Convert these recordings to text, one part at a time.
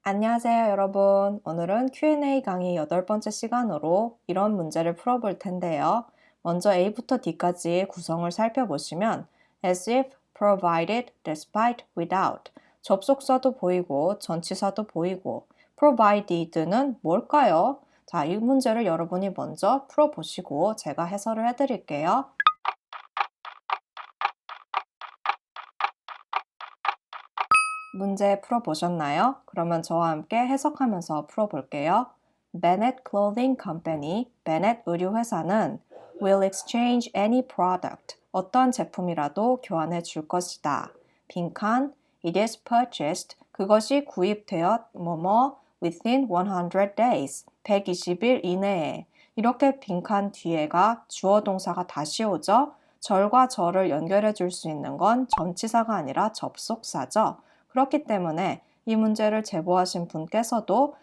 안녕하세요, 여러분. 오늘은 Q&A 강의 8번째 시간으로 이런 문제를 풀어볼 텐데요. 먼저 A부터 D까지의 구성을 살펴보시면 as if, provided, despite, without 접속사도 보이고 전치사도 보이고 provided는 뭘까요? 자, 이 문제를 여러분이 먼저 풀어보시고 제가 해설을 해드릴게요. 문제 풀어보셨나요? 그러면 저와 함께 해석하면서 풀어볼게요. Bennett Clothing Company, 베넷 의류회사는 will exchange any product, 어떤 제품이라도 교환해 줄 것이다. 빈칸, it is purchased, 그것이 구입되었 뭐뭐 within 100 days, 120일 이내에. 이렇게 빈칸 뒤에가 주어 동사가 다시 오죠? 절과 절을 연결해 줄 수 있는 건 전치사가 아니라 접속사죠. 그렇기 때문에 이 문제를 제보하신 분께서도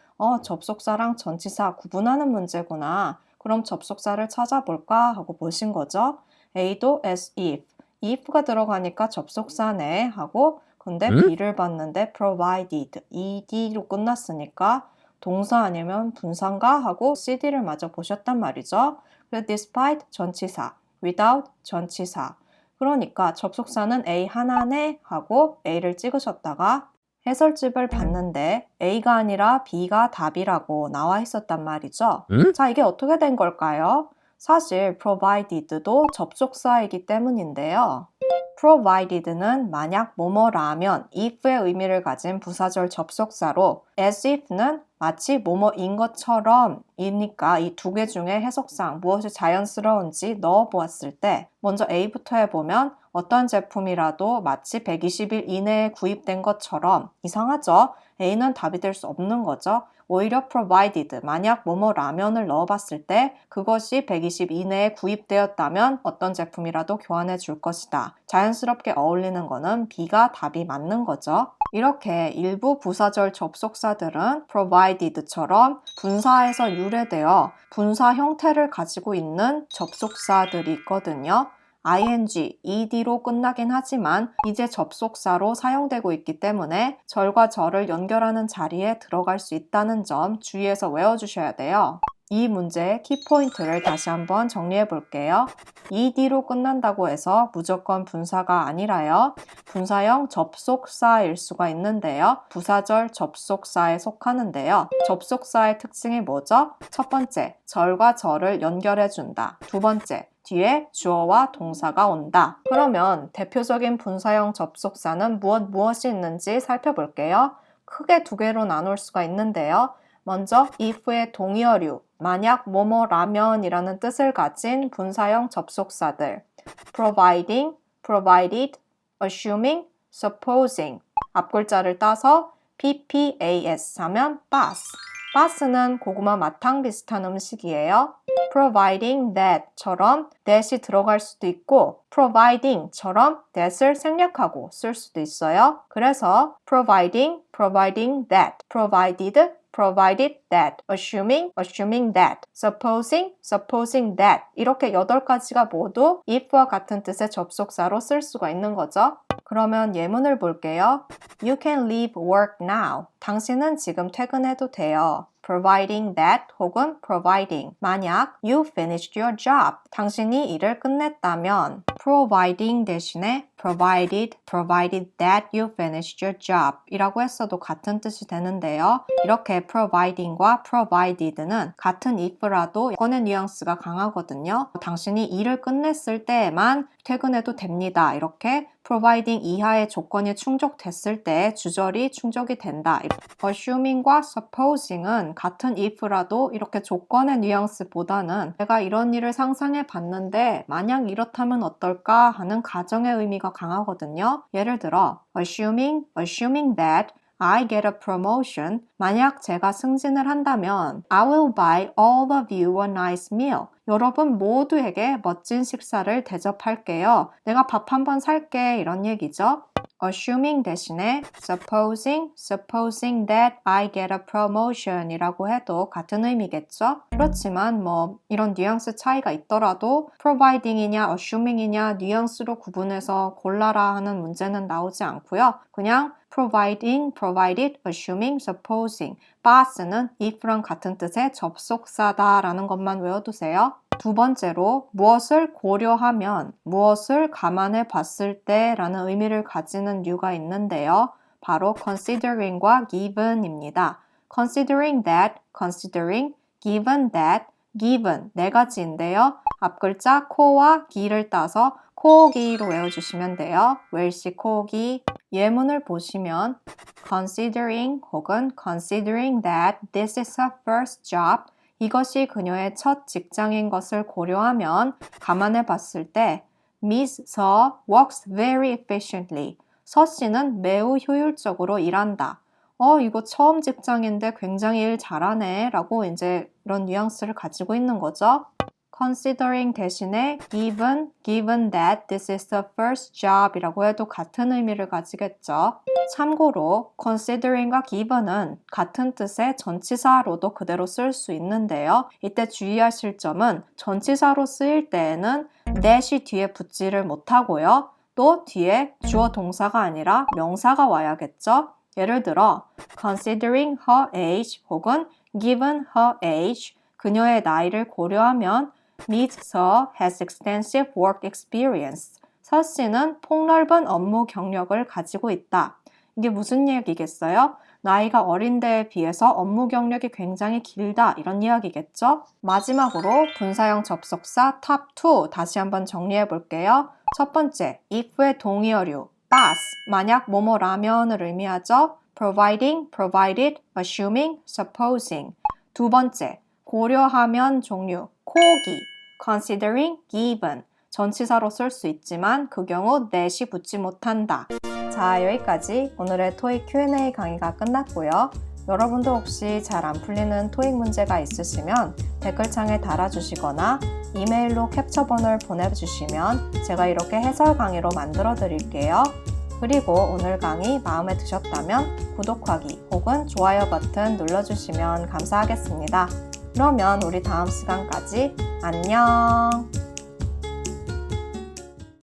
접속사랑 전치사 구분하는 문제구나. 그럼 접속사를 찾아볼까 하고 보신 거죠. A도 as if, if가 들어가니까 접속사네 하고 근데 B를 봤는데 provided, ed로 끝났으니까 동사 아니면 분사인가 하고 CD를 마저 보셨단 말이죠. 그래서 despite 전치사, without 전치사. 그러니까 접속사는 A 하나네 하고 A를 찍으셨다가 해설집을 봤는데 A가 아니라 B가 답이라고 나와 있었단 말이죠. 자, 이게 어떻게 된 걸까요? 사실 provided도 접속사이기 때문인데요. provided는 만약 뭐뭐라면 if의 의미를 가진 부사절 접속사로 as if는 마치 뭐뭐인 것처럼 이니까 이 두 개 중에 해석상 무엇이 자연스러운지 넣어보았을 때 먼저 A부터 해보면 어떤 제품이라도 마치 120일 이내에 구입된 것처럼 이상하죠? A는 답이 될 수 없는 거죠. 오히려 provided, 만약 뭐뭐 라면을 넣어봤을 때 그것이 120 이내에 구입되었다면 어떤 제품이라도 교환해 줄 것이다. 자연스럽게 어울리는 거는 B가 답이 맞는 거죠. 이렇게 일부 부사절 접속사들은 provided처럼 분사에서 유래되어 분사 형태를 가지고 있는 접속사들이 있거든요. ing, ed로 끝나긴 하지만 이제 접속사로 사용되고 있기 때문에 절과 절을 연결하는 자리에 들어갈 수 있다는 점 주의해서 외워주셔야 돼요. 이 문제의 키포인트를 다시 한번 정리해 볼게요. ed로 끝난다고 해서 무조건 분사가 아니라요. 분사형 접속사일 수가 있는데요. 부사절 접속사에 속하는데요. 접속사의 특징이 뭐죠? 첫 번째, 절과 절을 연결해 준다. 두 번째, 뒤에 주어와 동사가 온다. 그러면 대표적인 분사형 접속사는 무엇이 있는지 살펴볼게요. 크게 두 개로 나눌 수가 있는데요. 먼저 if의 동의어류, 만약 뭐뭐라면 이라는 뜻을 가진 분사형 접속사들 providing, provided, assuming, supposing 앞글자를 따서 PPAS 하면 bus. bus는 고구마 마탕 비슷한 음식이에요. providing that처럼 that이 들어갈 수도 있고 providing처럼 that을 생략하고 쓸 수도 있어요. 그래서 providing that, provided that, assuming that, supposing that 이렇게 8가지가 모두 if와 같은 뜻의 접속사로 쓸 수가 있는 거죠. 그러면 예문을 볼게요. You can leave work now. 당신은 지금 퇴근해도 돼요. providing that 혹은 providing. 만약 you finished your job. 당신이 일을 끝냈다면 providing 대신에 provided that you finished your job 이라고 했어도 같은 뜻이 되는데요. 이렇게 providing과 provided는 같은 if라도 약간의 뉘앙스가 강하거든요. 당신이 일을 끝냈을 때에만 퇴근해도 됩니다. 이렇게 providing 이하의 조건이 충족됐을 때 주절이 충족이 된다. assuming과 supposing은 같은 if라도 이렇게 조건의 뉘앙스보다는 내가 이런 일을 상상해 봤는데 만약 이렇다면 어떨까 하는 가정의 의미가 강하거든요. 예를 들어 assuming that I get a promotion. 만약 제가 승진을 한다면 I will buy all of you a nice meal. 여러분 모두에게 멋진 식사를 대접할게요. 내가 밥 한 번 살게 이런 얘기죠. assuming 대신에 supposing that I get a promotion 이라고 해도 같은 의미겠죠? 그렇지만 이런 뉘앙스 차이가 있더라도 providing이냐 assuming이냐 뉘앙스로 구분해서 골라라 하는 문제는 나오지 않고요. 그냥 providing, provided, assuming, supposing boss는 if랑 같은 뜻의 접속사다라는 것만 외워두세요. 두 번째로 무엇을 고려하면, 무엇을 감안해 봤을 때 라는 의미를 가지는 류가 있는데요. 바로 considering과 given입니다. considering that, considering, given that, given 네 가지인데요. 앞글자 코와 기를 따서 코기로 외워주시면 돼요. 웰시 코기. 예문을 보시면 considering 혹은 considering that this is her first job 이것이 그녀의 첫 직장인 것을 고려하면 감안해 봤을 때 Miss So works very efficiently. 서 씨는 매우 효율적으로 일한다. 이거 처음 직장인데 굉장히 일 잘하네 라고 이제 이런 뉘앙스를 가지고 있는 거죠. considering 대신에 given that this is the first job 이라고 해도 같은 의미를 가지겠죠. 참고로 considering과 given은 같은 뜻의 전치사로도 그대로 쓸 수 있는데요. 이때 주의하실 점은 전치사로 쓰일 때에는 that이 뒤에 붙지를 못하고요. 또 뒤에 주어 동사가 아니라 명사가 와야겠죠. 예를 들어 considering her age 혹은 given her age 그녀의 나이를 고려하면 Miss So has extensive work experience. 서 씨는 폭넓은 업무 경력을 가지고 있다. 이게 무슨 얘기겠어요? 나이가 어린 데에 비해서 업무 경력이 굉장히 길다 이런 이야기겠죠? 마지막으로 분사형 접속사 top 2 다시 한번 정리해 볼게요. 첫 번째, if의 동의어류 pass 만약 뭐뭐라면을 의미하죠. providing, provided, assuming, supposing. 두 번째, 고려하면 종류 코기, considering, given 전치사로 쓸 수 있지만 그 경우 that이 붙지 못한다. 자, 여기까지 오늘의 토익 Q&A 강의가 끝났고요. 여러분도 혹시 잘 안 풀리는 토익 문제가 있으시면 댓글창에 달아주시거나 이메일로 캡처본을 보내주시면 제가 이렇게 해설 강의로 만들어 드릴게요. 그리고 오늘 강의 마음에 드셨다면 구독하기 혹은 좋아요 버튼 눌러주시면 감사하겠습니다. 그러면 우리 다음 시간까지 안녕!